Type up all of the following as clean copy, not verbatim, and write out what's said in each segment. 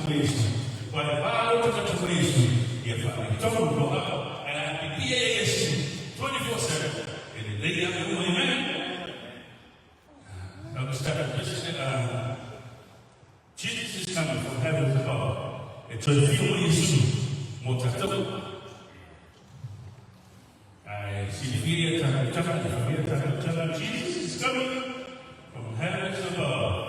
Kristo. Kwa bado katika Kristo yafanya kitambo hapa anapigia Yesu 24/7 and they are doing amen. Now start this Jesus is coming from heaven above. And so if you Yesu mtakatifu I Jesus is coming from heaven above.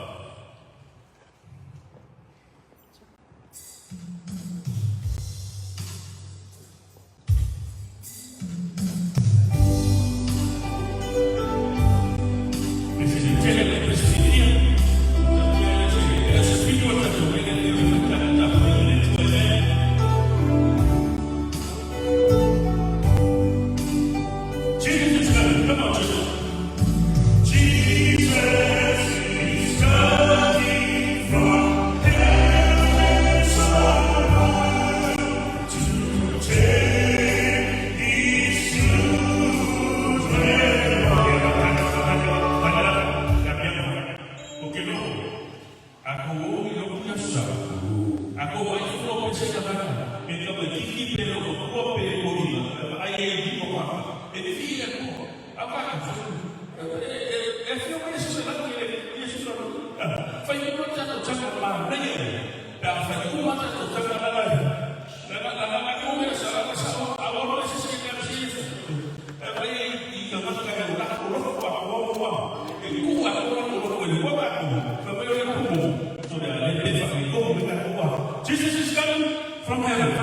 Jesus is coming from heaven.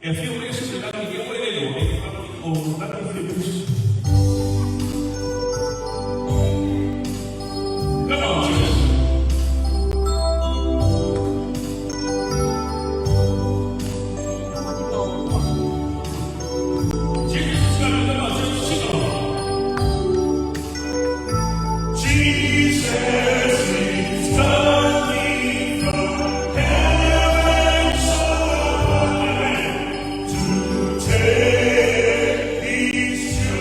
If you listen to that, you get come on, Jesus. Jesus is coming. Come on, Jesus. Sing along. Jesus. He's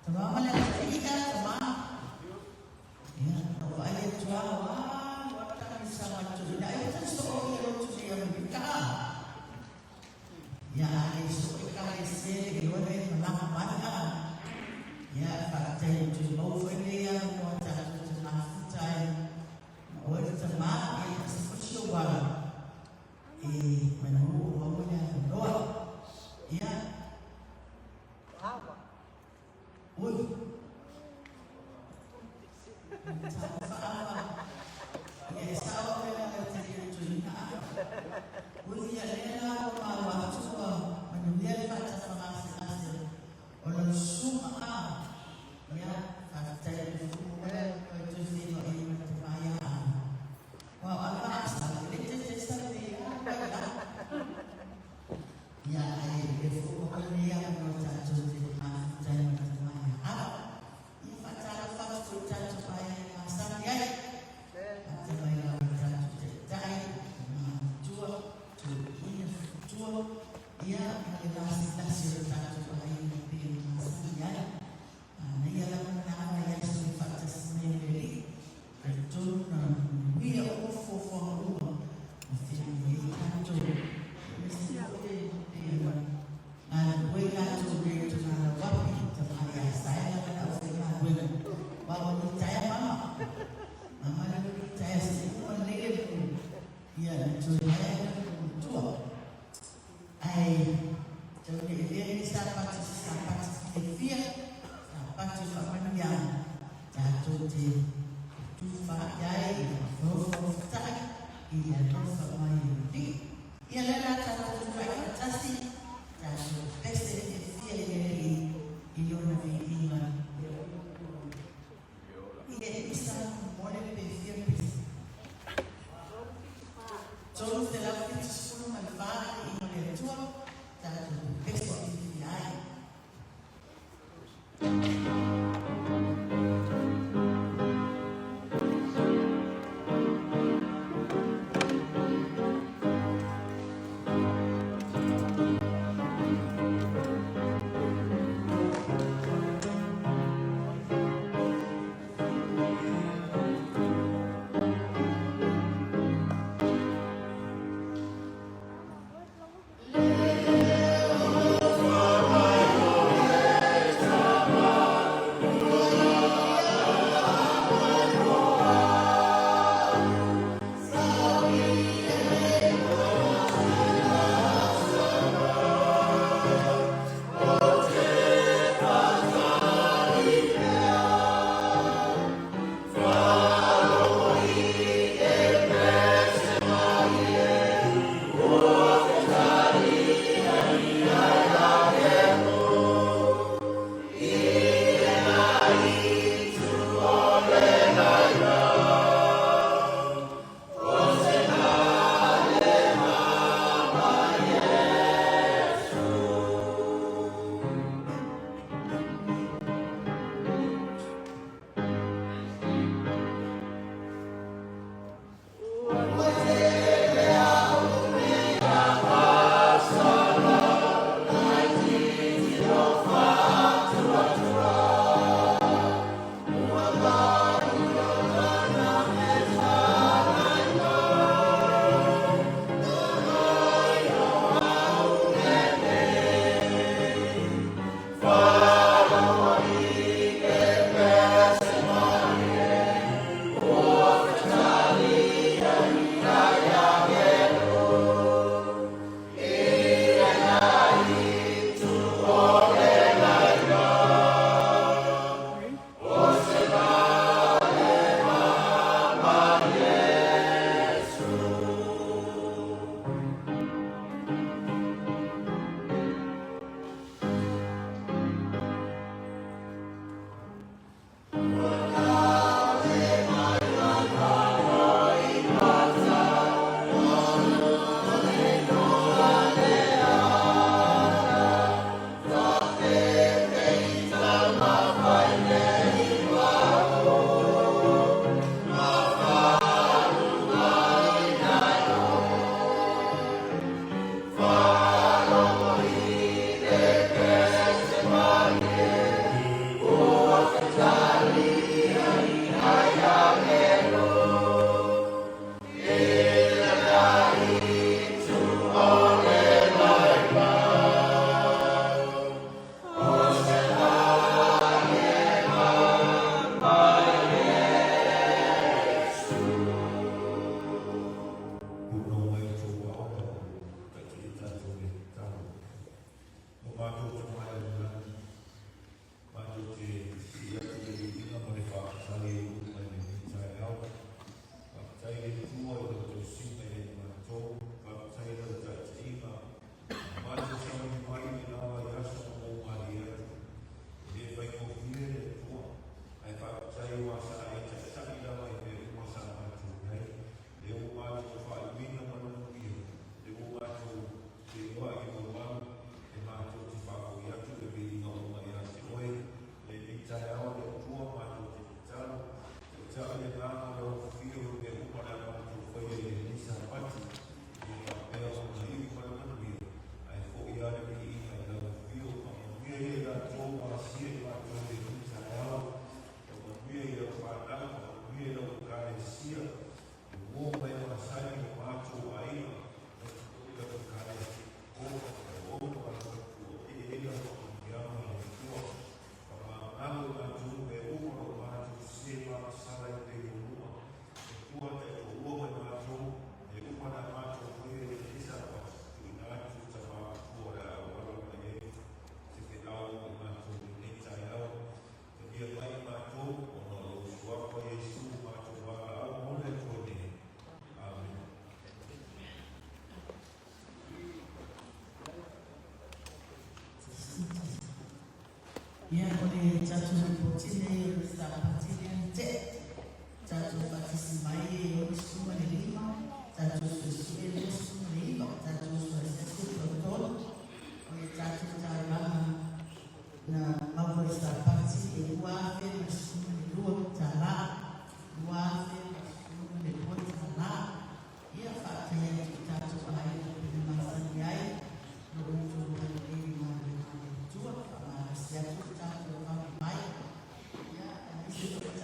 Sama mana kita sama. Ya, kalau ayat Jawa, waktu sama tu, dah itu seorang yang tu yang kita. Ya, itu kita isi dua hari malam malam. Ya, fakta itu mau dia mau cakap tentang saya. Mau sama yang sesuatu baru. Menurut orangnya doa. Ya. Apa? Ui. Ya, sahaja yang terjadi cerita. Ui, ya, lena mawa cuma menulis baca pengasil orang semua. Ya, fakta itu itu sih ini percayaan. Wah, apa asal itu sesuatu ya, itu bukan yang mencatat dan macam-macam. Apa? Ini pacar pacar supaya asal dia. Supaya mencatat jadi jual, jual. Ia relasi supaya lebih maksudnya. Ia nama yang sifat sendiri. Itu dia for rumah. Mesti itu. Gue kan juga cuma wapi sama ayah saya kan harus gue bawa percaya mama lagi percaya semua lagi ya cuma saya tua jadi dia ini sampai dia sampai mana yang jatuh di tufa jai rosak ia rosak mayu ia lelah jatuh juga kasih jatuh pasti dia jadi iyon iman ia bisa boleh berfikir so dalam itu manfaat iman itu jatuh pasti dia Ya,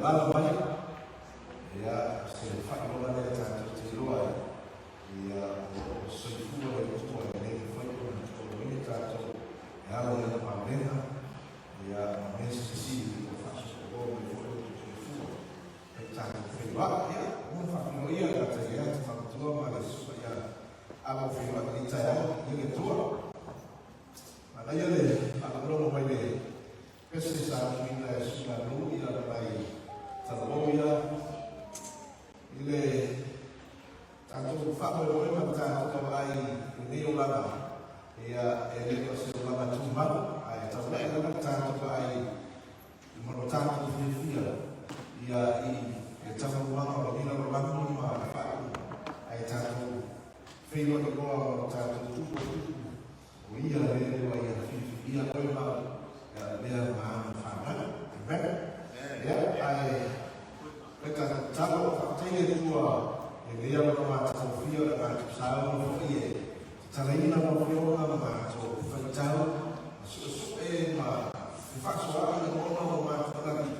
bala mai ya se fa no ba le ta te lo ai ya o se fu le to ne foi ko ni ta to ya le pa mena ya mes si o fa so o me foi fu e ta fe ba ya un fa no ia la te ya fa to ma le su ya abo fe ba ni ta ya ni to ma ya le a lo mo le queste sa mina sulla lui la bai Salomia ile tanto fa quello che tanto vai Dio lava e ele cosa lava tumba ai tanto tanto vai ma tanto di fia e tanto ma lo mira lo vanno ma fa ai tanto fino che può tanto tutto via le vai via poi ma Perché tanto te tua e via la mata fio la mata salvo ie tarina la fio la mata facciamo ma faccio anche con la mata da lì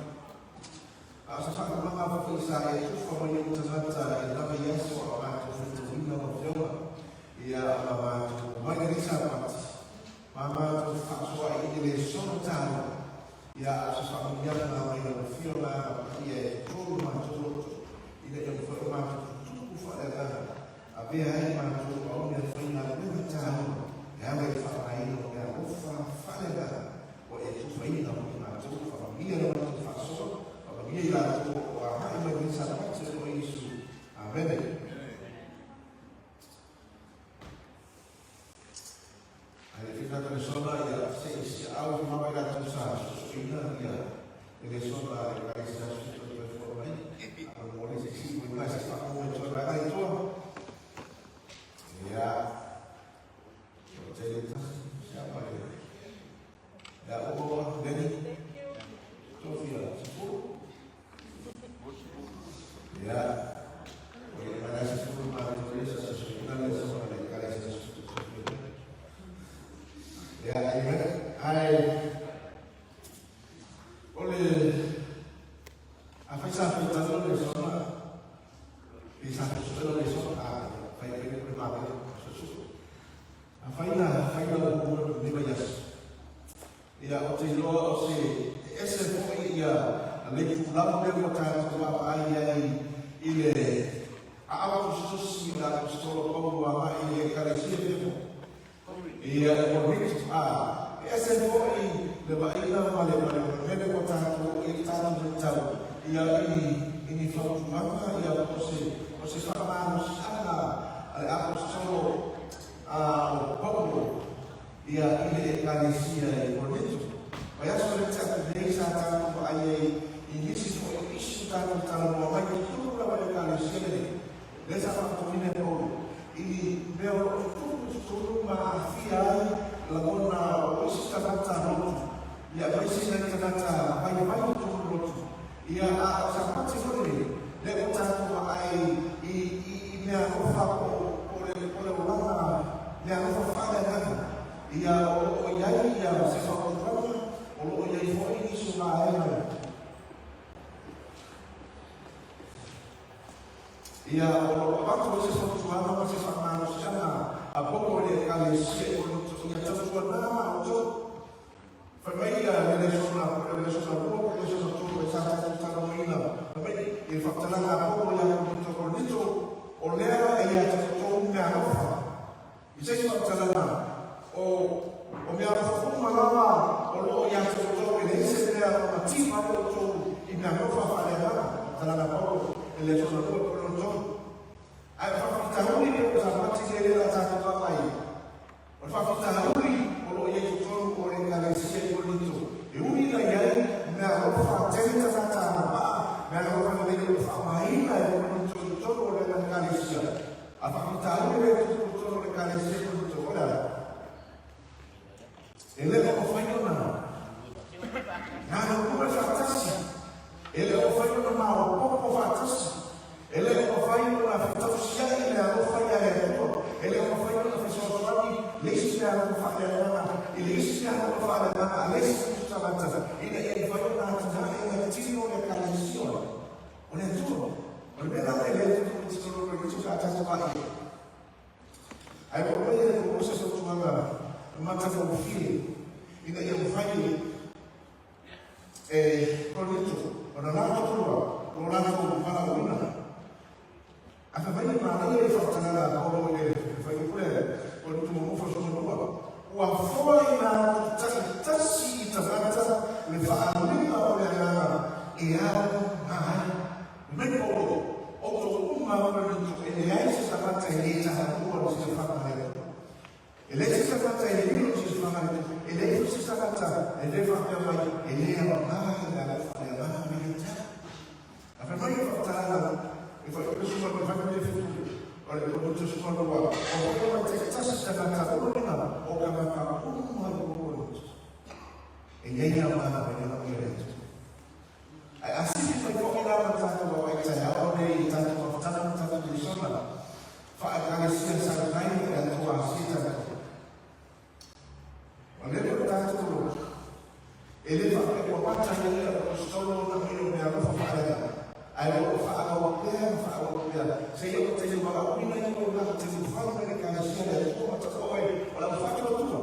a sa fa ma fa pensare come io tutta la via so la mata fino la fio e la mata magari sa mama faccio le sono tanto ya sa famiglia la mai fio la ie tutto ma tutto ile è formato tutto fuori da avere ma tutto ogni fine la tanto e anche fare io che fa fare da o è tutto fine ma tutto famiglia non fa solo famiglia la tutto a mai ma sa faccio su amen. Alle sono ya se au ma vai da tusa fina ya le sono la che si sta tutto per formare a vuole se si vuole si fa come to la dai to ya io te le si appare ya o bene to via ya e adesso si può fare questo se si dà le sono le care si oleh apa satu tahun bersama bisa sudah bersama baik baik berbagi sesuatu apa ini umur lima belas ya waktu itu SFOI ya lagi pulang dari kota tua ayah ini awak khusus tidak sekolah pembuangan ini kali ini iya morbid SFOI lebaina male mele kota itana mtao iya ini flow mama ya você fala sana apostolo Paulo iya ile kanisia morbid baya sore tata desa ta ko aye ini si fo isu ta ta mo ma itu la baya kanisia ne desa pa ko ne Paulo ini beo tudo mafia lagona osita kata ya basi na kata bai tudo ya sapati sore le kota ko ai i me ofa ko le wala le ofa da ya o ya se fa ko o ya fo ini suma ai ya waktu você só tuama você só manos chama a pouco ele calecia ya tudo na o família relaciona pouco relaciona tudo essa está na moina também ele fala na pouco ya muito bonito olhar e ya tudo me arofa isso é só falar o me arofa malava o ya tudo ele recebe a tima tudo e me arofa fala na pouco ele só tudo ai fa tahuri ko sabati ele la ta ko mai o fa tahuri o ye ko ko le ka se ko lito e uni la ya na o fa tenta ta ba na o fa le ko fa mai na ko to ko le ka se a fa tahuri ko le ka se ko lito ora ele ko fa yo na ko fa tasi ele ko fa yo na o ko fa tasi ele ko fa yo na ele não foi a ele não foi a pessoa sabe lixo não faz nada ele lixo não faz nada lixo não faz nada ele foi na tana ele tinha uma canção mata mo fili ina ia mfanye projeto ona la ko ona la ko para una asa vai ma ia fatana la ko ile vai kule ko tu mo fa so no wa foi na tasi tabata le fa alina ole na ia na mepo o uma ele é esse tabata ele já o se fa na ele é esse tabata ele não se fa na ele é esse tabata ele fa na ele é na vai fatana e vai pessoa vai fazer futuro olha eu tô te falando agora o vai ter que estar na coluna ou kama uma e aí a mana vai na mulher assim que foi colocar na tata vai sair ou nem tanto uma tata de sola fa a ciência sai da tua cita olha eu tanto ele vai com a pata dele estou no meio da rua Ayo fa awaknya saya percaya bahwa ini yang orang telefon mereka nasihat itu macam oi orang fakir tu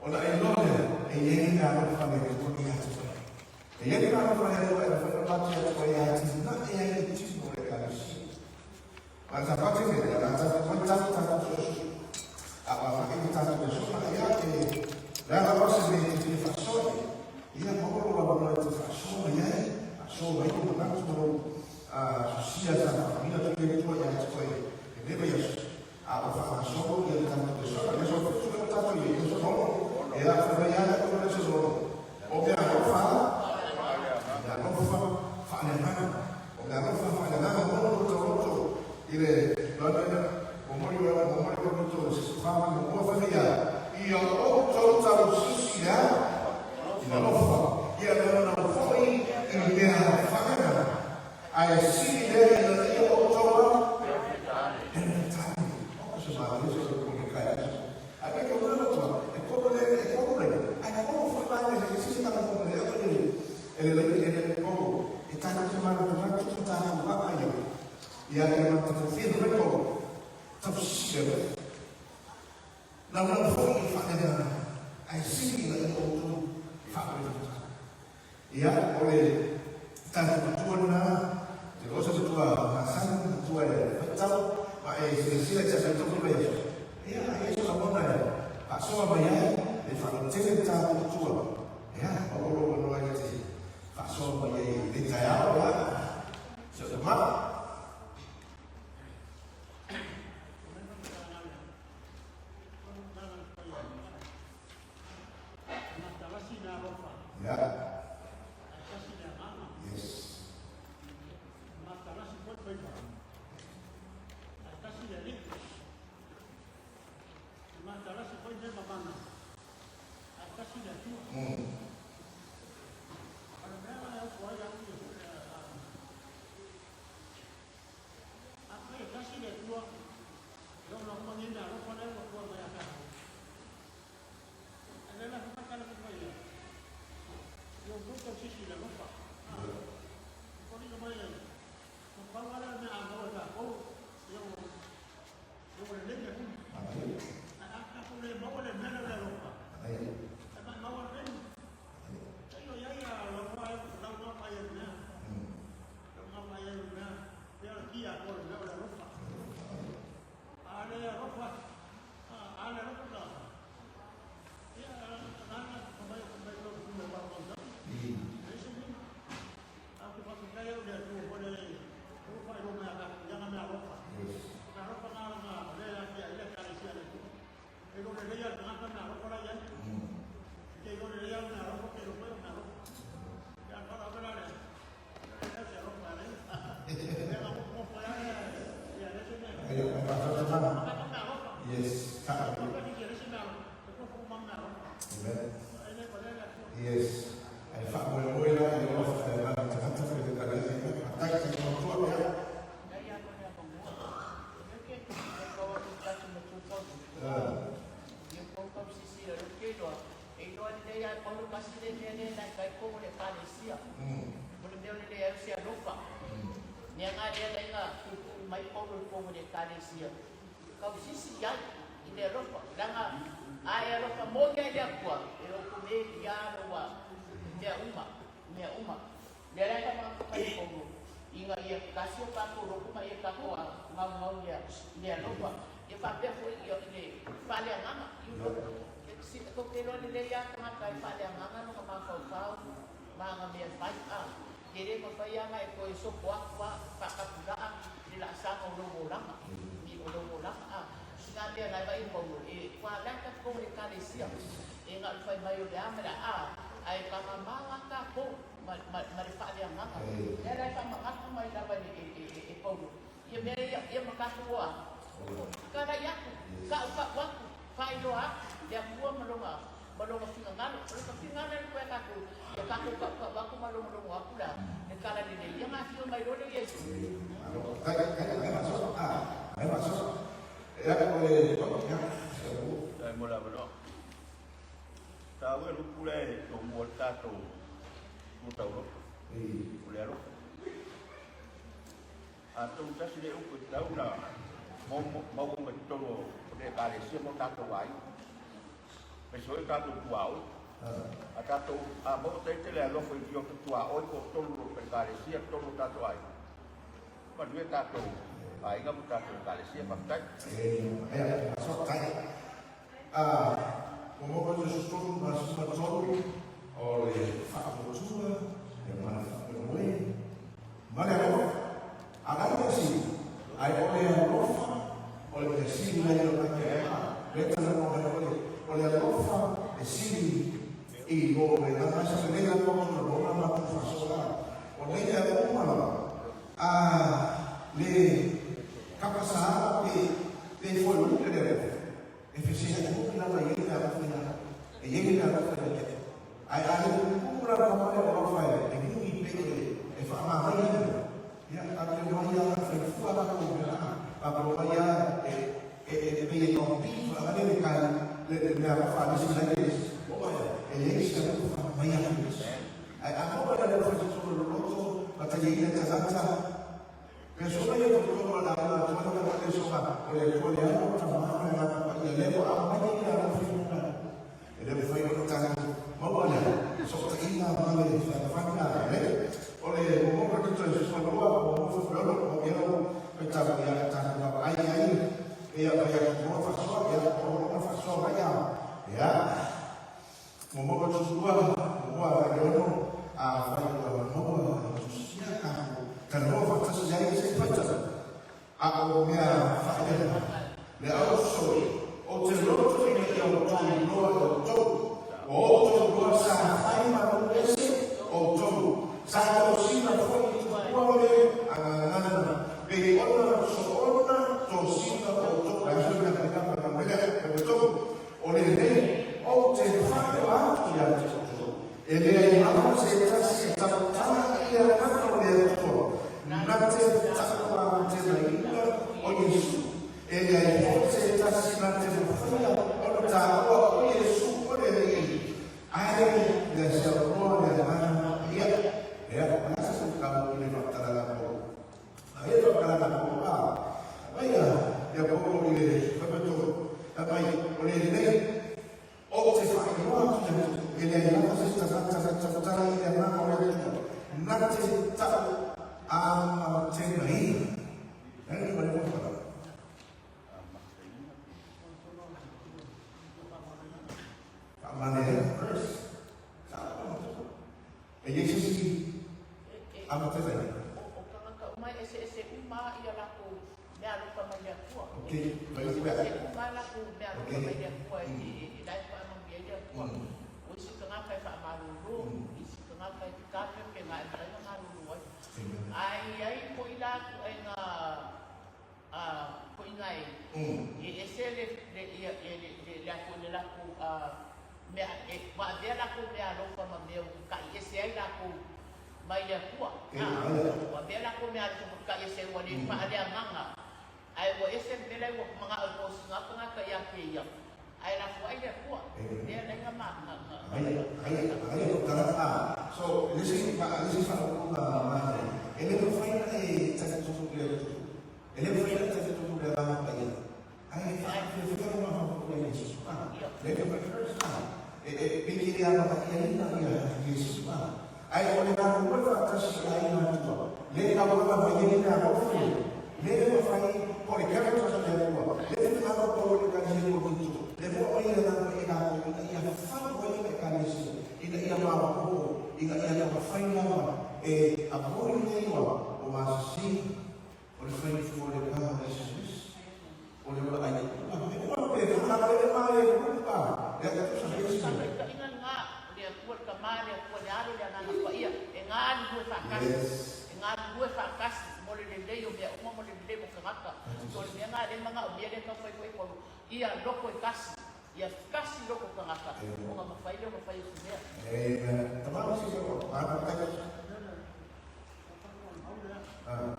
orang eloknya ini yang orang fakir itu dia ini yang orang fakir itu orang fakir itu ya tidak yang itu mereka nasihat masa fakir ini masa macam apa fakir kita terus ya dan apa sih ini fakir ia mau orang itu fakir ya so itu benar semua sia sana mina tu ke tu ya tu e deve isso a fa só que ele tá muito só mas só que tu tá ali isso não é a trabalhar com esse jogo ou que a fala fala nada não ele como eu se fala no povo familiar e o outro tá o social e não fala e ela não foi e a família I see there that you all and the time. Also, this is a communication. I think you're going to I know for my decision that I'm going to do. And oh, it's time to man to time what I do. Yeah, I want to feel the record. Subscribe. Now, not for I see that you all do. Yeah, or time to do Kalau sesuatu hasan sesuatu betul, makanya sila cakap itu berbeza. Ya, itu sama mana? Pak Soa bayar, di fakir cerita betul. Ya, kalau orang itu Pak Soa bayar di saya apa? Sesuatu. Ya. Yes. Yes. Kau sisi yang ini ropa, jangan Ai ero ka mo ke dia kwa. Ero ku me ya ro wa. Mea uma. Dia ka ma ka ko. Inga ia kasio ka ko ro ku ma ia ka ko ngau dia lopa. Ia pa pe foi ia ni fale ngama. Si ko ke ro ni dia ka ma kai fale ngama no ka ma ka mga mea fai Kere ko pa yang ay ko iso buak pakapudaan nila sa ulong ulang ni ulong ulang sinabi ang ay ba wala ka kung ikalisiya nga alfay mayo damra ay kamamanga ka po marifali ang mga kaya ay kamanga kung may laban ipolo yung makatuwa kada yaku kaupak pailo dia buwa malunga fingangan pero fingangan ko aku ya aku malunga aku dah nekala ni yang asio mai rode yesu Ay masuk. Ya boleh ya. Ay mula bro. Tahu lu pulai tombol tato. Lu tahu. Pulai lu. Atau kita sudah ukut tahu lah. Mau betul boleh kali siapa tato baik. Pessoal está do atual, a tato a bota ele é louco de outro atual, o todo o pegarecia todo tato aí. Mas não é tato, aí não tato pegarecia, mas tá. Só cai. Como quando eu estou na sua zona, olha, faço sua, é maravilhoso. Mas é agora assim, aí olha a roupa, olha assim, olha a roupa, assim, e o na massa dele não não faço lá. Olha le capacidade de foi muito grande. Eficiência muito na maioria da final. E ele na frente. Aí como para não fazer o file, é muito bem, é fama ainda. E a teoria foi fora da comunidade. A teoria é bem contiva, a americana le fala assim daqueles. Ele está muito maior. Agora ele faz sobre o outro, batalha de casa. Pessoa yang betul-betul dalam teman-teman pessoa, oleh yang sama yang lepas apa yang ada firman, ada firman mau ada, seperti ini mana yang fakta, oleh orang itu semua orang pencari yang cari apa ayat, yang orang fasal, yang orang fasal banyak, ya, mau sesuatu, mau ada apa yang mau siapa kalau fakta sejarah itu baca, aku punya fakta. Lepas itu, outro ini yang outro gosta aí mas esse outro sabe o sino foi olhe bem outra tosina outro ajuda a mulher outro olhe nem outro fakta ele é uma coisa que está nanti takwa tena o Yesu ele é você está se mantendo o takwa o Yesu o ele aí dessa glória da mana é essa como ele vai estar lá aí vai estar lá aí é como ele vai betul aí oleh ini o se faz ele é uma coisa está ele é uma coisa nanti takwa cengrai, ini boleh buat. Mana first, Yesus ini apa saja? Umay ese uma ia laku mealu pamaya kuah. Okay, baik juga. Uma laku mealu pamaya kuah di dai pa mang biaya kuah. Usi tengah kai fa marulu, isi tengah kai kafe ke ngai ngai marulu. Ai po ila po ingai ese le ko le la ko me wa de la ko me alo ko ma me ka ese ai la ko mai le ko wa de la ko me alo ka ese wa ni pa ale manga ai wa ese de la ko mga ko singa pa ka ya ke ya ai la ko ai le ko de la nga ma Aí so this is ele não foi fazer tudo ele foi fazer tudo aí fica uma foi Yesus. Leve para pikir yang ini Yesus. Ai oleh aku berfantasi lain itu. Leve kalau bagi kita apa? Leve fai por cara cosa da rua. Leve kalau por cara de muito. Leve olha na ina ia fa olha na cara isso. Ina ia mau ina ia fai nova. Agora nem o mas sim olha fai fora da cara Jesus. Olha lá aí. Não pega, não pega mais, não pá. É que tu sabes isso. Ingat nga, dia kuat kamar, dia kuat yaro, dia nana pa iya. Engan gue fakas, engan gue fakas. Mole dende yo dia umum mole dende mo kangaka. So dia nga dia mga dia dia kau fai ko iya loko kas. Ia kasi loko kangaka. Mga mafai dia. Teman sih yo. Apa kata? Ya.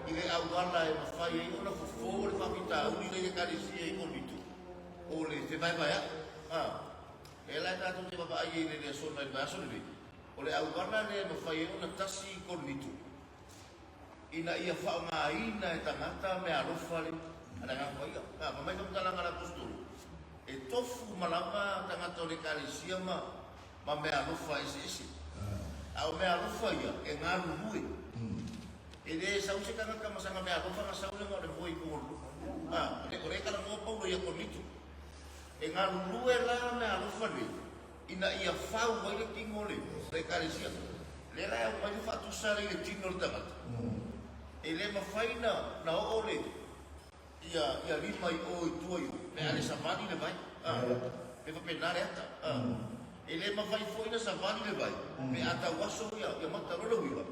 ile au gala e mafai e ona fofo le famita uni le kalisi e konditu o le te vai vai e la ta tu te baba ai le so mai baso le o le au gala le mafai e ona tasi konditu ina ia fa nga ina e tangata me alofa le ana nga foi pa mai ka tala ngala postul e tofu malama tangata le kalisi ma me alofa isi au me alofa ia e ngalu lui ele sa usi kanga kama sanga me alofa nga sa ule mo le moi ko le kore kala mo paulo ia konditu e ngalu lui la me alofa le ina ia fau mai le tingole le kalisi le la au mai fa tu sa le tingol tangata ele mafaina na ole ia lima i o tuoi me ale savani le vai pe fa penare ata ele mafai foi na savani le vai me ata waso ia mata rolo wiwa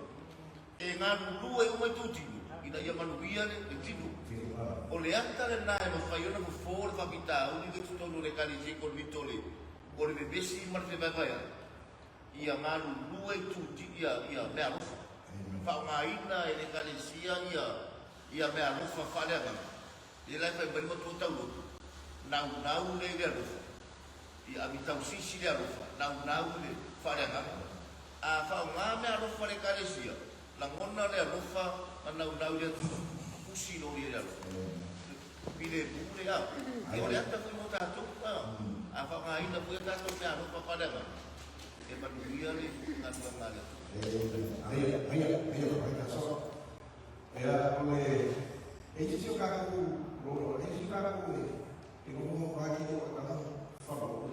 e nga lulu e uma tuti ina ia manuia le tinu ole ata le na e mafai ona mo for fa pita uni ke tutonu le kalisi ko vitole ole me besi mar te vai vai ia nga lulu e tuti ia me alofa fa maina e le kalisia ia me alofa fa le anga ia lai fa bel mo tu tau nau le le alofa ia abitau sisi le alofa nau le fa le anga a fa me alofa le kalisia la ngona le alofa nau le pusi no le alofa pile bule a ia le ata mo tatu a fa maina pu tatu me alofa fa le anga e manuia le ngana ngala Aí só era como esse seu carro esse carro que não vou falar aqui eu cada favor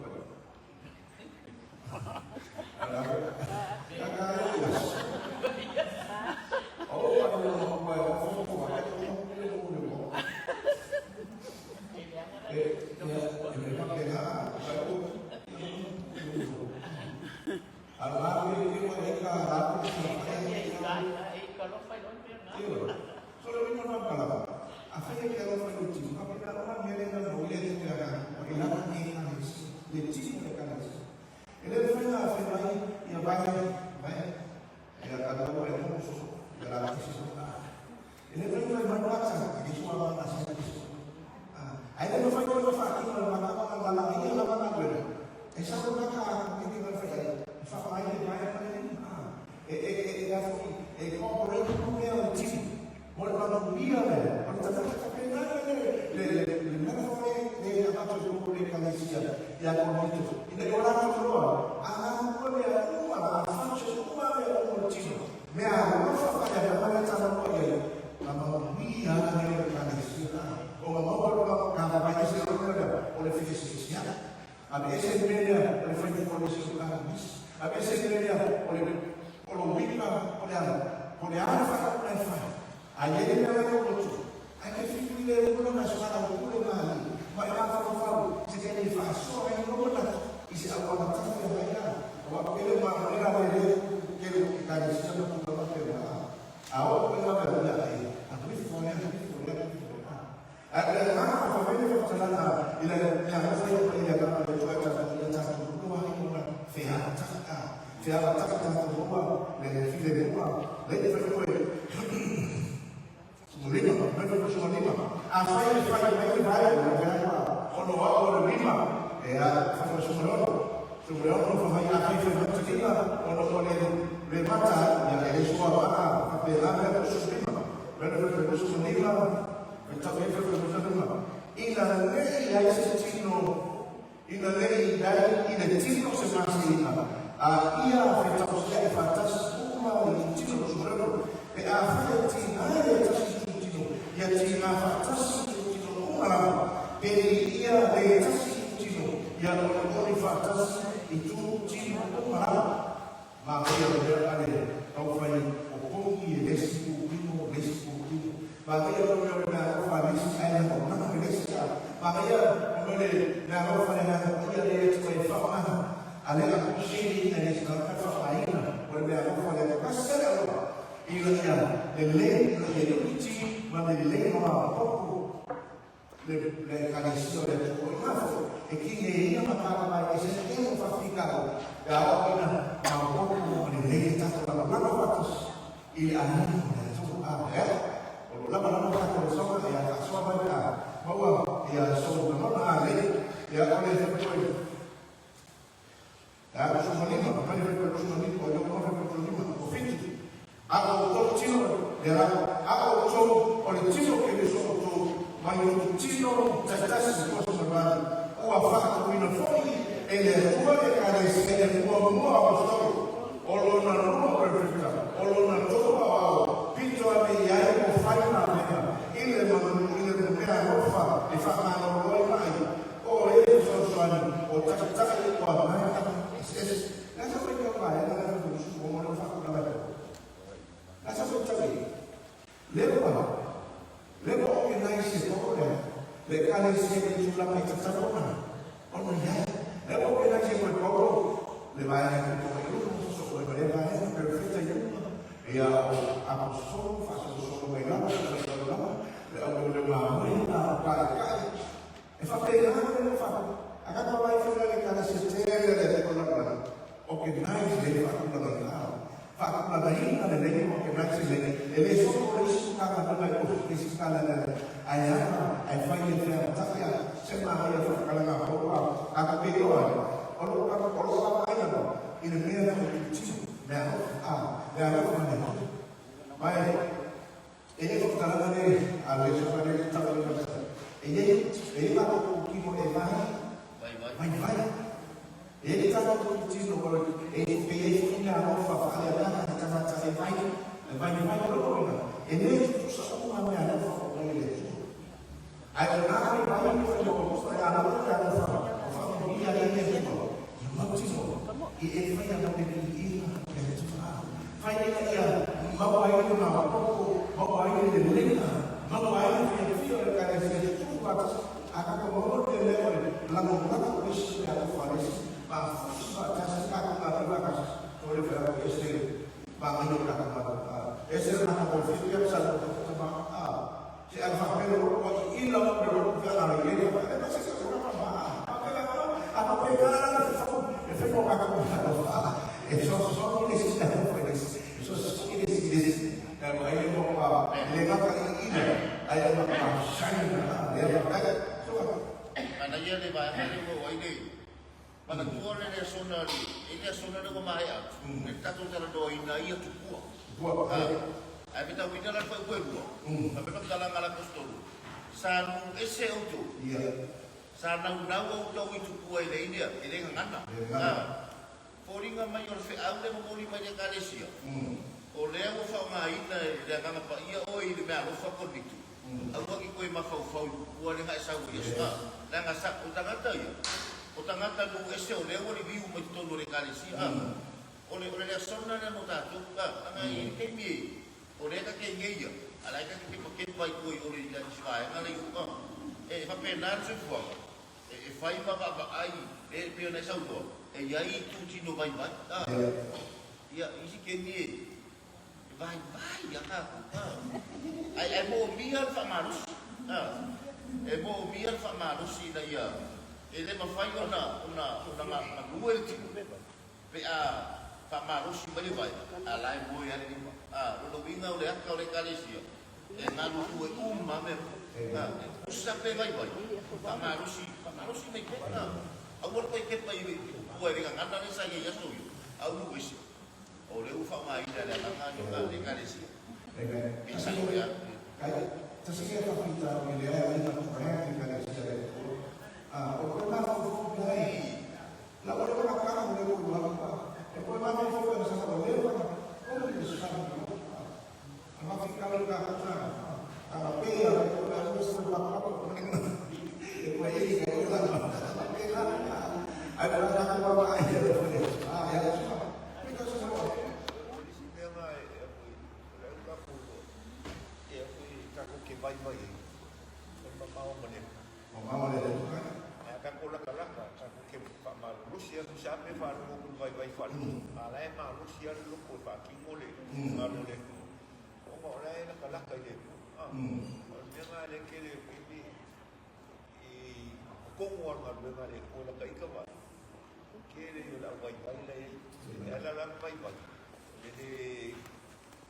O lama lama ka ko so ya ka so ba ka. Bawa ya so na na le ya ole se ko. Ya ko so malima, pa ni ko so malima, o yo ko ko malima, o fiti. Ako ko chino de la ako so o le chino que le so to mai o chino tatasi ko so ba. O afa ko ina foi ele ko e ka le se ele ko mo a so. O lo na no perfecta. O lo na to ba. Pinto a me ya ko fai na me. Ile mo me a no fa, e fa ma no lo mai. O ele so so ani o tatasi ko mai ka. Nasa ko ka ba na ko so mo no fa ko na ba. Nasa ko tabi. Lebo organize ko ko le kale se ni chula mai ka sa ko na. Ono ya. Lebo organize ko ko le ba ya ko ko so ko le ba ya perfecta yo. Ya ako so fa so ko mai na le o le ma mai na pa ka. E fa pe na ko fa. Aka ka ba fa le kale se te le ko na ba. Organize le fa ko na na. Fa la bahina de lei che nasce le sono questo cada una cosa che si scala ai fai il terapia sembra che fa cala na roba a capire o lo bahina in il mio di cibo da mai e lo cala ne alle sue tabelle e va con chi vuole vai ele está no dizendo agora ele fez uma nova falha lá na casa vai problema ele só uma mulher nova com ele aí o nada vai mostrar a nova família ele não e ele vai dar uma ele vai ele mau ele filho cara ele tudo vai akan membawa dia lalu polisi atau polisi kasih kakak bakas oleh pihak istri bangun kakak bakas istri nak polisi dia bisa sama si alfa pero ilang pero kalau ini masih sesuatu apa pegangan itu mau kakak itu sosok ini sih itu dan ayah mau lepas ini ayah mau shine Ana ia le vai hale mo ai nei. Mana tuone le sonari, ele sonari ko mai a. E tato tala do ina ia tu ku. Ai bita bita la foi pueblo. A bita kala ngala kostolu. Sanu ese auto. Ia. Sana na auto i tu ku ai le ina, ele ngana. Foringa mai or fe aule mo moli mai ka lesia. O le mo fa mai ina le ngana pa ia o i le me alo fa konditu. Aku lagi kau mahu fau, buat dengan sahaja ya. Dan asap utangata ya, utangata lu esok lewa ni biu macam tu oleh kali si. Oleh dia sona dan mutatu, angai kemi, oleh tak kemi ya. Alai tak kita pakai baik kau oleh jadi siapa? Alai juga. Papenan semua. Fai bapa ai, pion ai sahaja. Yai tu cino baik baik. Ya, isi kemi. Vai ya kan. Ai mo miar fa marus. E mo miar fa marus ina ia. Ele ma fai ona maluel tipo. Pe fa marus bali vai. Alai mo ya ni. Lo vinga ole aka ole kalesia. E nalu tu e me. Usa pe vai. Fa marus me ke. Agora pe ke pa iwi. Ko e nga ngana ni sa ye yaso. Au wisi. Oleh ufak mai dari tangan juga legalisi. Bisa ya. Tersedia kita wilayah yang terkait dengan sejarah itu. Orang orang mulai. Lalu orang orang mulai berubah. Orang orang itu sama orang orang besar. Apa kalau kata apa pia orang harus berapa mengenai. Ini kalau ada orang bawa aja. Ya. Vai. Mau ada tu kan? Akan pola kalah aku ke Pak Malusia tu siapa faru pun vai faru. Alai Malusia lu pun pakai mole. Malu le. Oh alai nak kalah kai dia. Dia ngale ke le ini kongwar ngale ngale pola kai ka ba. Ke le yo la vai le. Ala la vai. Jadi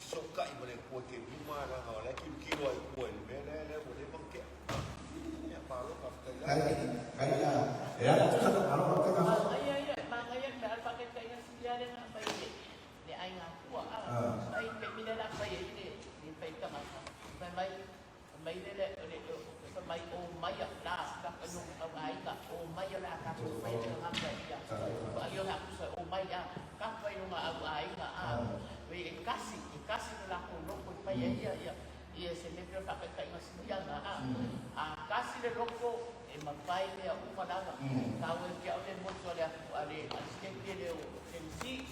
sokai boleh kuat ke lima lah kalau lagi kilo ai kuat boleh boleh bangkit ya baru kafta Ya, itu satu kalau pakai kasus. Iya, makanya dah pakai kain sejarah dengan apa ini. Ni ai ngaku ai pemila apa ini di pekam apa. Mai le mai o mai dah dah penuh ai ka o mai la ka tu mai dengan apa ya. Ayo aku se o mai ya. Ka pai rumah ai ka we kasih lah loko pai ya. Ia selebra pakai kain sejarah kasih le loko mapai dia upadana tahu dia oleh muncul dia ada asisten dia tensi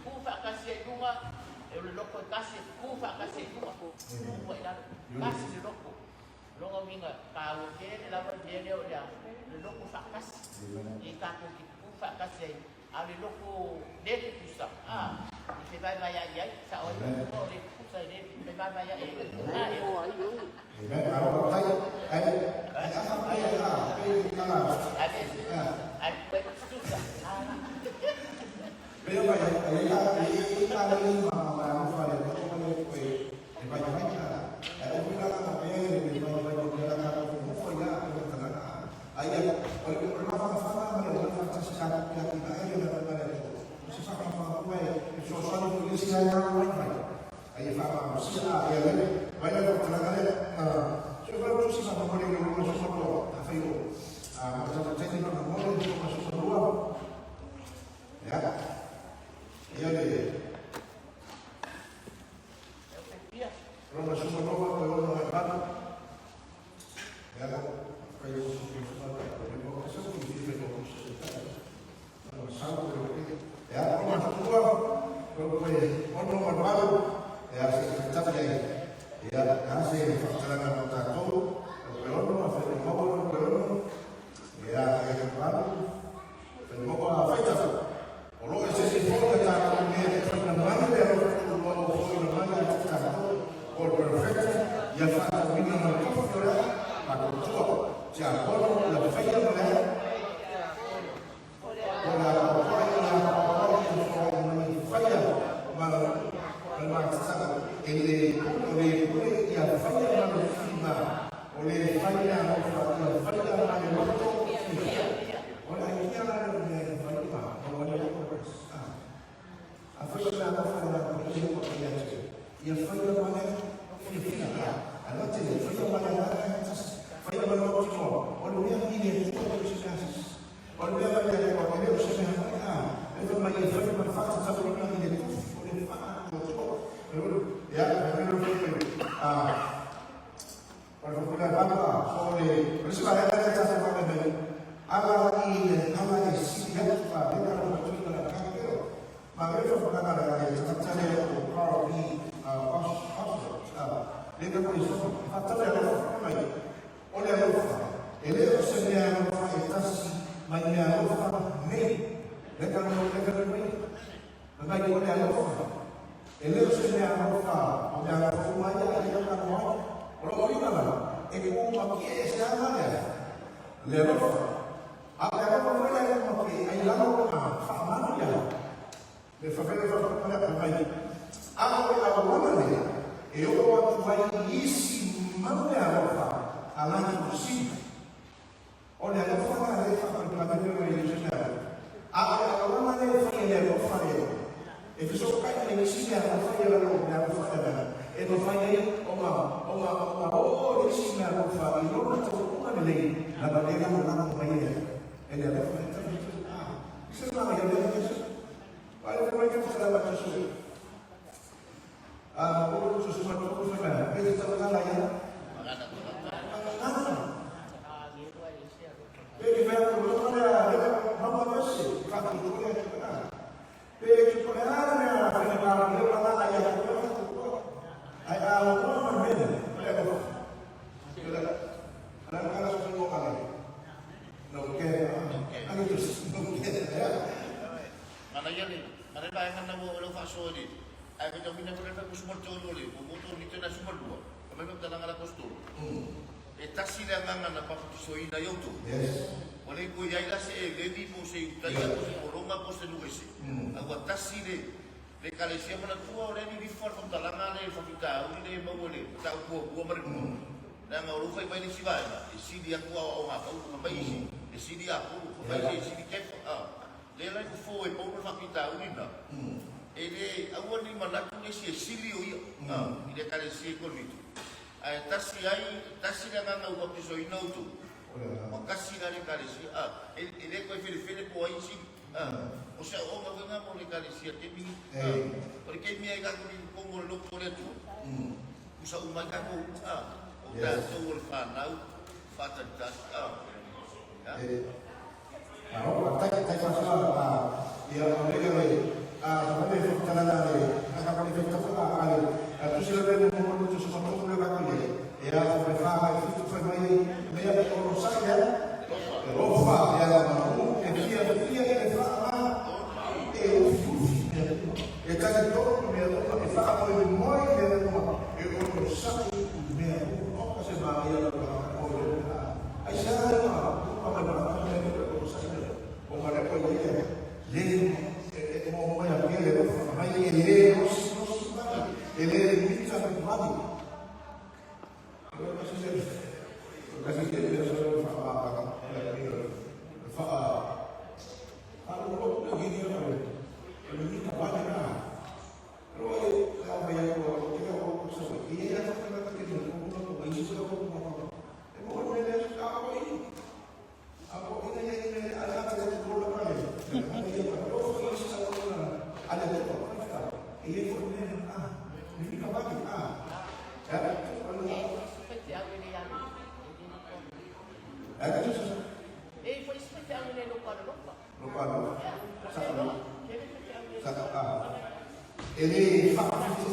kufa kasih dua oleh loko kasih kufa kasih dua buat dah kasih loko longo minga tahu dia lawan dia loko fakas ikaku kufa kasih ada loko dia pusat sebagai bayar dia seorang oleh pusat dia sebagai bayar Kalau saya, le kalesia mana tua le ni for from talanga le fakita uni le mau le ta ku mari na ngau fai bai ni siwa e sidi aku o ma pau ma bai si e sidi aku bai e sidi ke le la ku fo e pau fakita uni na e le awani mana tu ni si sili o ia ile kalesia ko ni tasi na ngau ko so ino tu makasi na le kalesia ele ko fele po ai si o sea o nga mo le kalesia te mi porque mi ai ga ko mo lo po le tu usa uma ka ko o da so o fa na fa ta ta ahora tai fa ya ole le no me falta nada de acá con efecto tú se lo ves como mucho se pasó con la calle ya me fa esto fue muy media de colosal rofa ya la mano el día que fa está en todo me fa por el muy de el colosal me no se va a ir a ahí se da para como le puedo decir le como voy a ver ele é muito satisfeito. Agora você que ele só fala um pouco do que ele não trabalha na. Eu vai a o que e ele já está na cadeira com isso eu vou eu vou ele aí ele a casa do lado para ele. Eu vou isso a ele foi ini apa lagi? Foi especial ele no quadro. Ele faz ele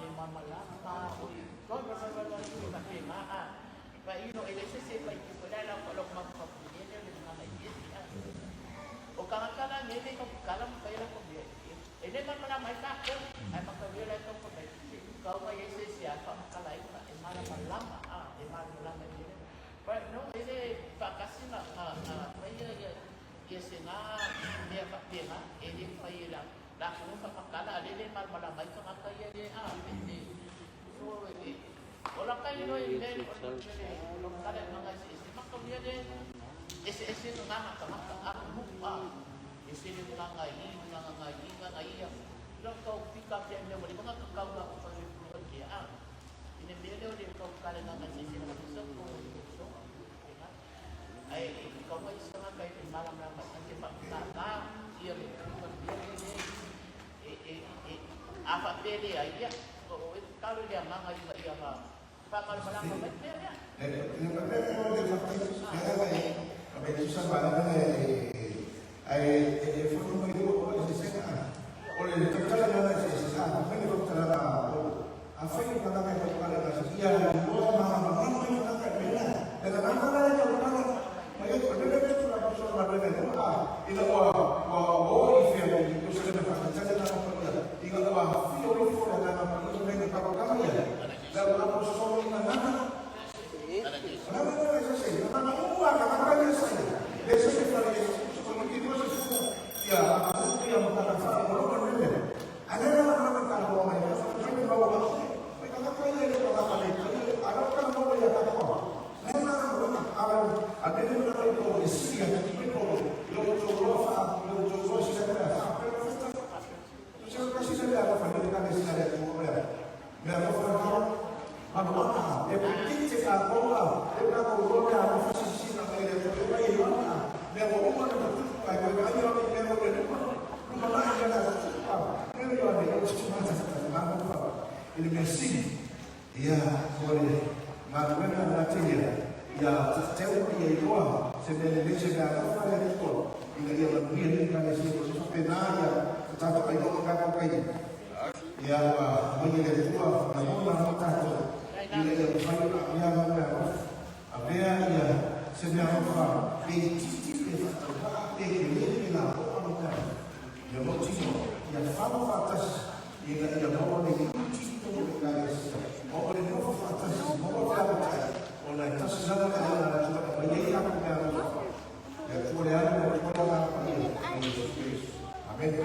me mama lama, oi, kau berapa itu pakai maa. Pak you know, ele se pa itu pada la kalau mau kau punya dia dengan lagi. O kala nele kau kala mau kaya kau dia. Ele mama mai tak kau, ai maka dia la kau pada. Kau mai se siapa kala itu emang lama, emang lama dia. Pak no ele pak kasih nak ya sena dia pak dia ele pai la kau kala ele mama mai kau kaya dia ini. So orang kaya no ini orang kaya mengaji maka dia deh ese nganga maka aku lupa ese ngaji ya lo kau pikir dia boleh mengapa kau nak pergi dia ini dia dia kau kaya ngaji ese nak so ai kau mai sama kaya malam nanti pak kata dia apa dia ya kalau dia mengaji dia Pamal malang membaca ya. Susah banget foto itu oleh terkala dengan sisa apa ini terkala apa ini pada terkala dia dua mama itu tak beda dan apa lagi kalau mereka berbeda itu lah soal berbeda itu itu sudah berkata apa dia itu itu dalam apa itu mereka kalau ya lalu apa soal ini mana ini mesin, ya boleh. Mana nantinya, ya setiap dia itu sebenarnya segala apa yang itu, ini dia lebih dari sisi penanya, tetapi itu bukan kayak ya menjadi itu, namun nama tahu, ini dia bukan yang apa ya sebenarnya apa, ini lah orang ya motivasi, ya faham atas, ya mau ini. Oleh itu atas mau apa? Oleh itu segala cara menjadi apa yang ya kemudian apa ini? Amin.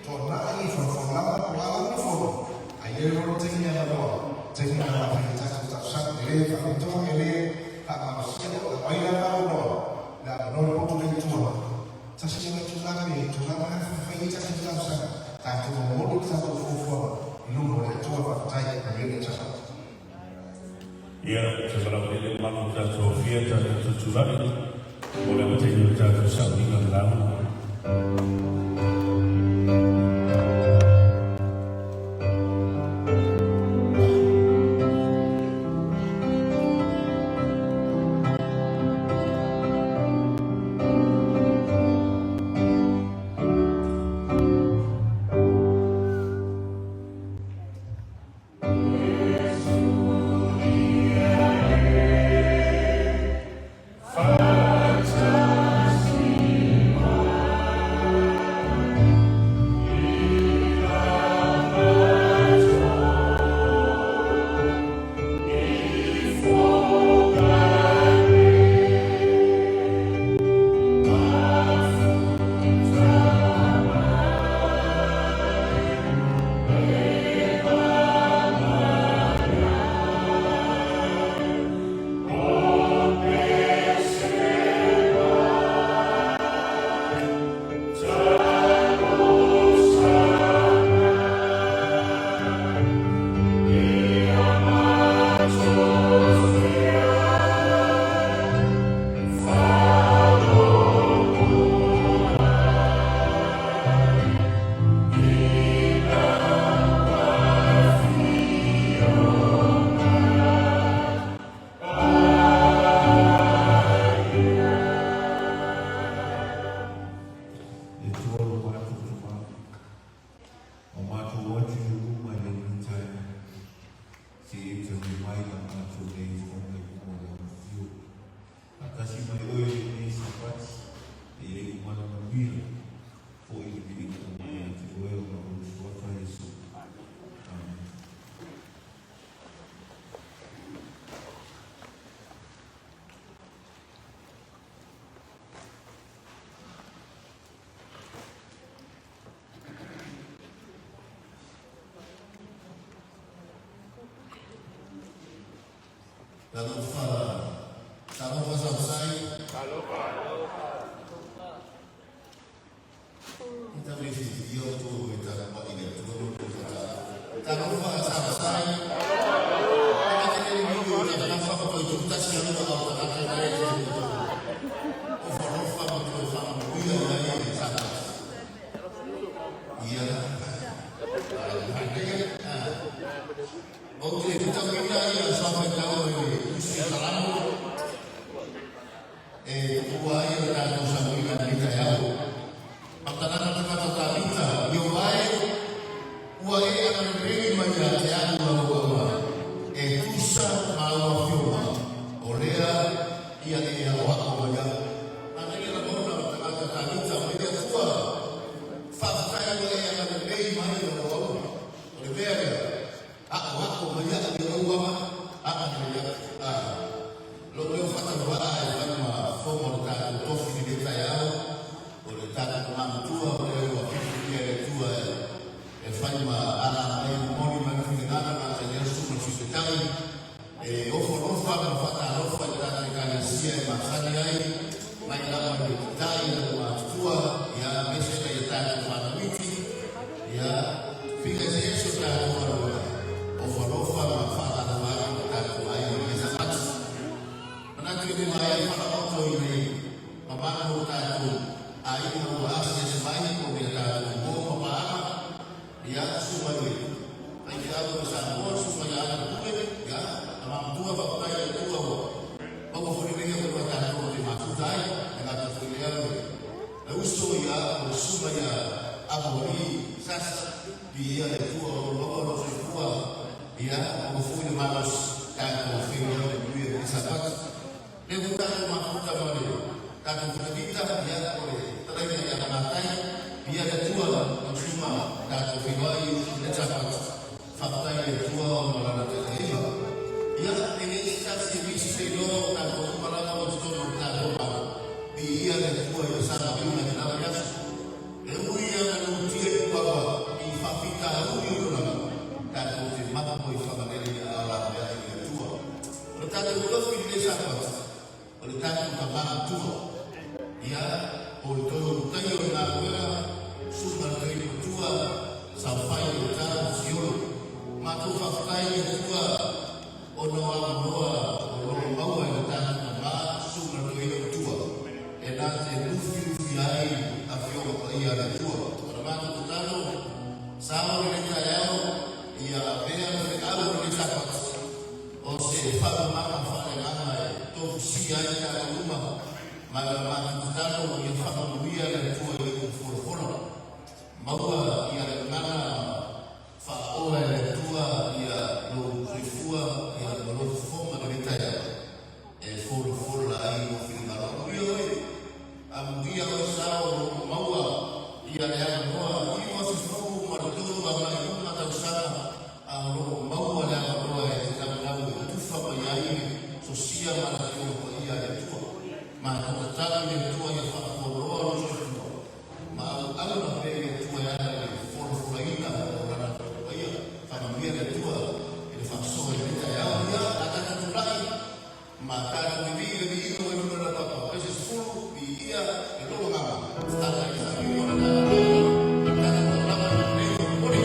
Tornare a formare la jadi kalau kita susah ele kalau itu ele tak manusia kalau ayah tahu no dah no pun boleh cuma sasi yang cuma ni cuma mana kita susah susah tak cuma mulut satu fufu lu boleh cuma pakai begini saja. Ya, sekarang ini malam dan Sofia dan Julai boleh menjadi jatuh sampingan dalam. Lalu kalau selesai, kita beri video tu kita buat ini dulu saja. Kalau selesai, kita jadi video kita nampak apa itu kita siapa tu kalau kita ada itu. Overall dia lagi sana. Iya. Okey, kita pindah ya sampai jauh ini. Salam. Buah yang datang sampai kita ya. Makanan kita, yang baik. Buah ini akan beri banyak yang bawa. Susah malu firma. Oleh ia awak banyak. Nanti kita mau kata kita mereka tua. Fakta yang akan beri banyak yang bawa. Oleh dia. Waktu banyak di rumah akan banyak. Lalu yang fakta baik karena formal tak tofi di saya, oleh tak orang tua oleh waktu dia tua, fakta anak yang mau dimanfaatkan anak yang sudah sekali. Overall fakta dari kanisia masalah baik dalam detail dan tua ya biasanya tak ada miti ya fikir saya sudah overoffer manfaat dan kita bayar bisa pas menanti bayar pada waktu ini membantu tahu air membahas sebanyak mobil tahu mau apa ya supaya kita bersama supaya ada mungkin ya mampu apa bayar itu bagus ini yang berkaitan dengan maksud saya dengan tujuan usul ya supaya abori sas dia itu orang semua ya mengufuli malas dan mengufuli duit sahabat bukan maksud kembali tapi kita dia boleh terima yang matai dia ada dua semua dan mengufuli sahabat fakta yang dua melalui terima ya ini saksi bisnis itu dan melalui untuk dan dia ada dua yang sama dengan namanya yang menunjukkan bahwa di fabrika itu dan mampu mātou whakakai e tua ono amoa ono maua e tāna na mā sunga no i o tua. E nā te uwhi ai a whionga pa ia na tua. Ora mātou te tano, sāo ni ka eo, ia pēr me au ni tapat. O se whakamama whanenganga e tōku si ai ka uma. Ma mātou te tano, ia whakamuia na tua i o whoroforo. Maua ia ngana whaoa e tua ia lo rifua ia lo foma na ritaya. E whoroforo la ai o whingaro. Ia oi, a muia o sao maua ia rea noa. I o se whoku maraturu a mai unga tau sana a lo maua rea noa e te tamanau e tufa pa iai so sia maraturu pa ia e tua. Ma tatatara me tua ia whakoroa no se tua. Ma au na pe e tua ia e whorofuraina o rana pa ia. Whamamia e tua e le whaksoa e mita ia o ia a takaturai. Ma tātou i vii e vii o e runa papa. Pese sfuru i ia e lolo ngama. Tātou i whaki o na tātou rama i rei o mori.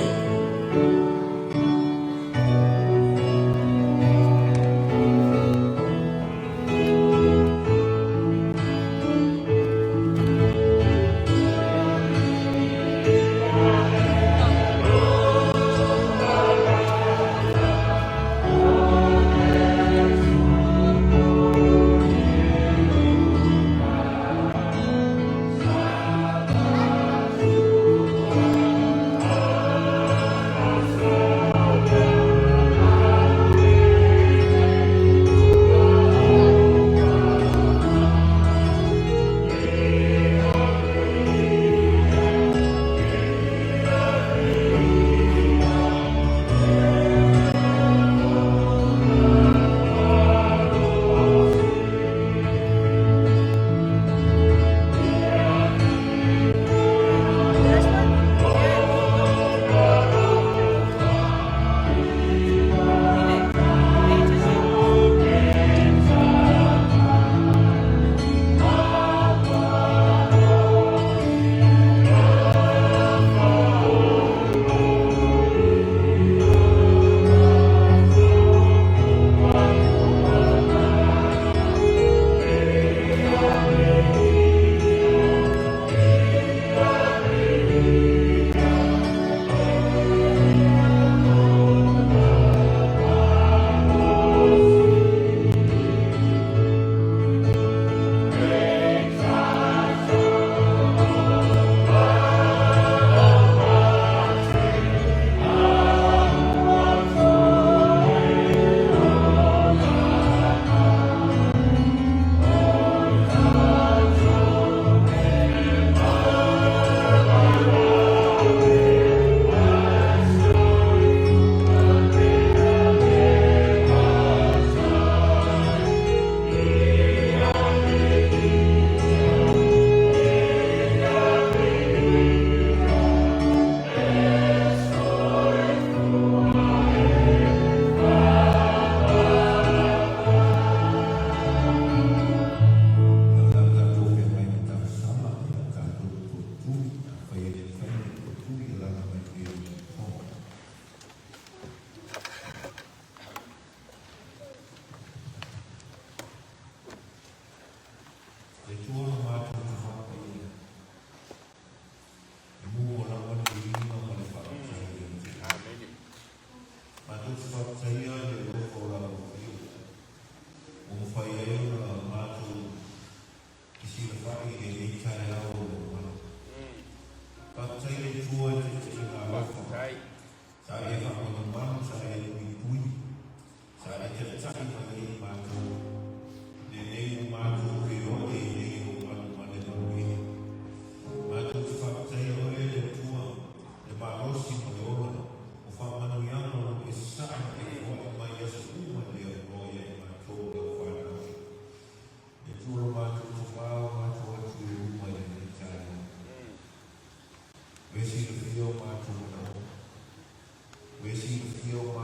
Where's he the feel my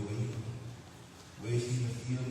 way? Where's he the feel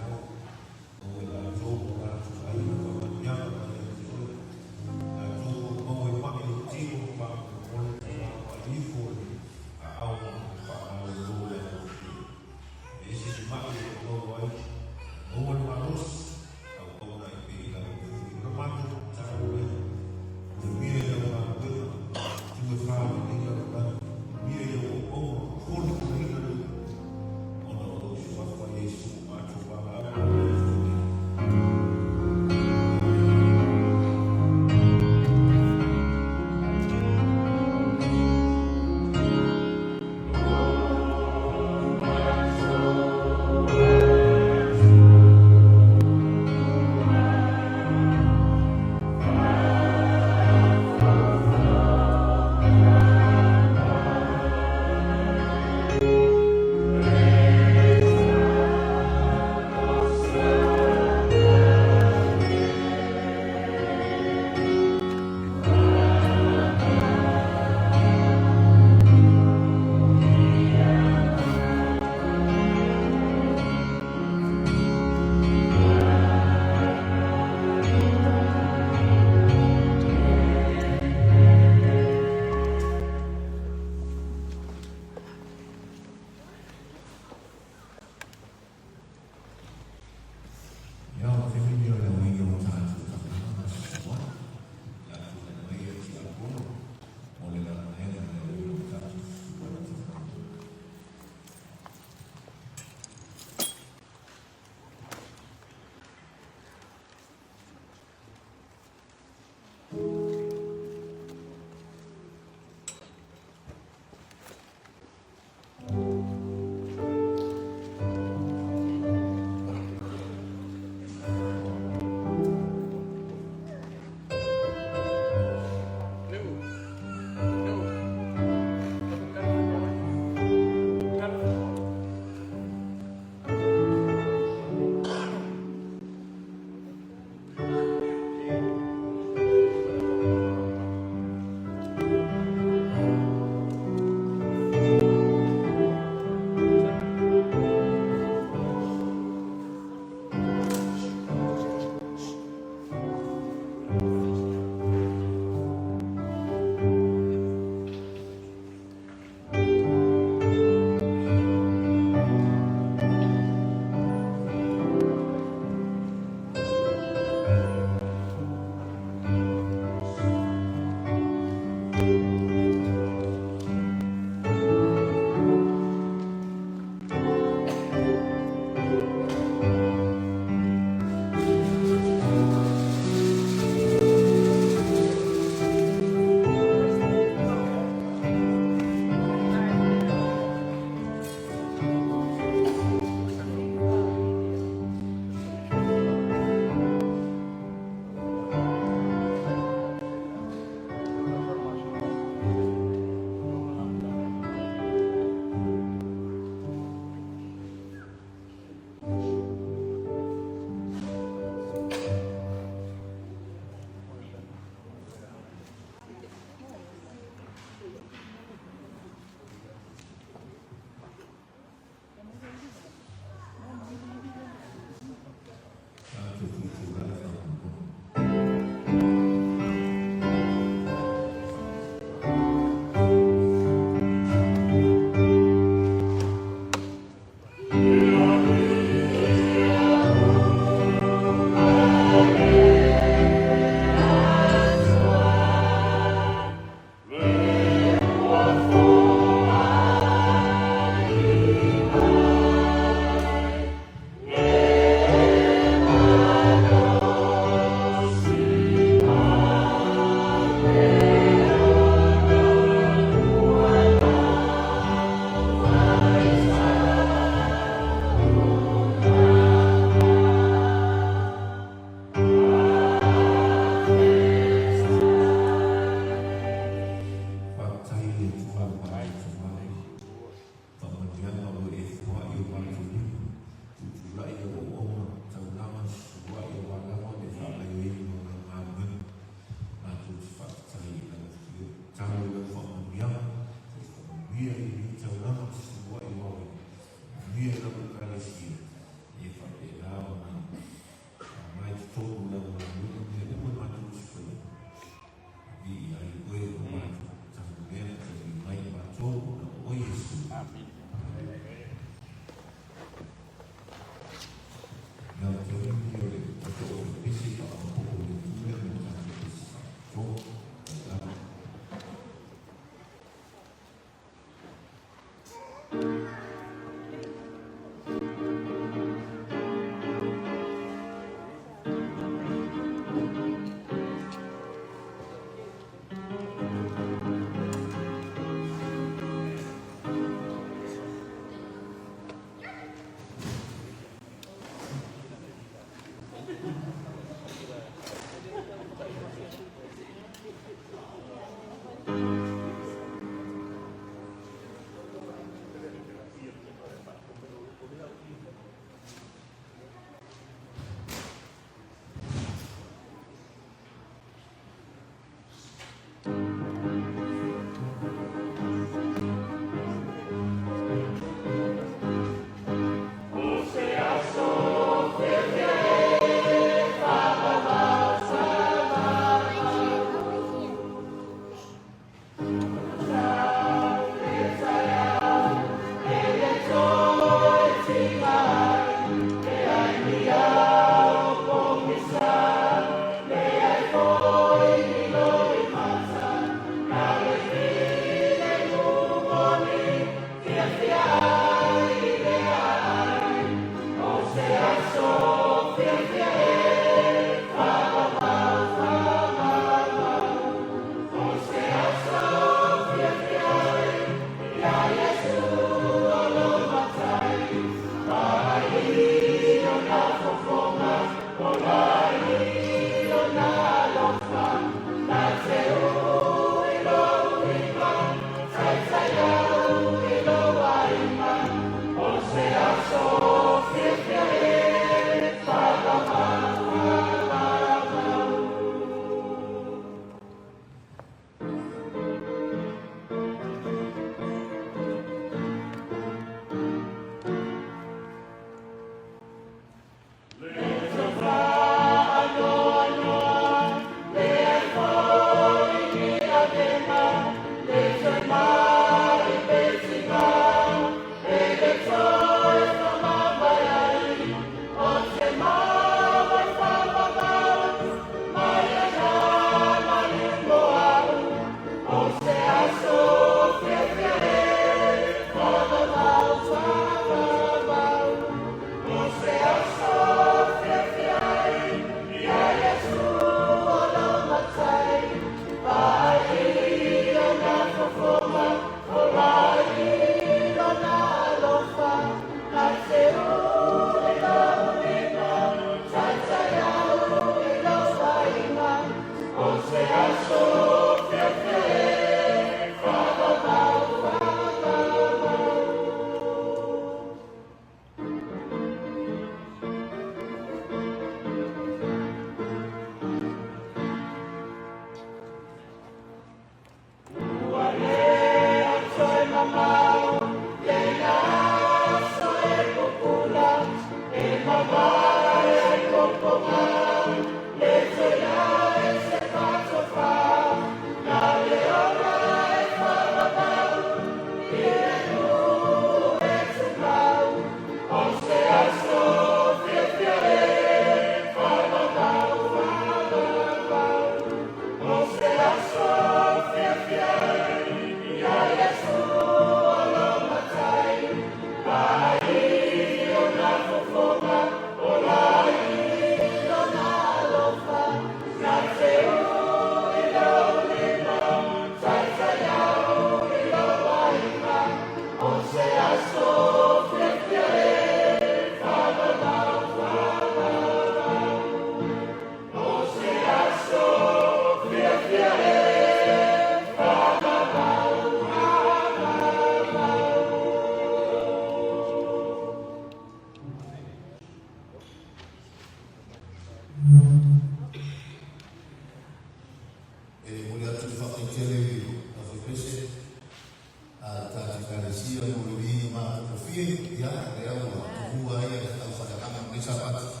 fie ya ya wa tu ai ta fa kama ni sapat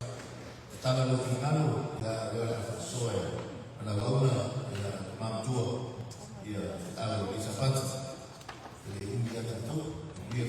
tala lo finalo ya ya soe ana launa ya mamtua ya tala lo sapat le india tanto dia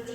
Dia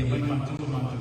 baik mantu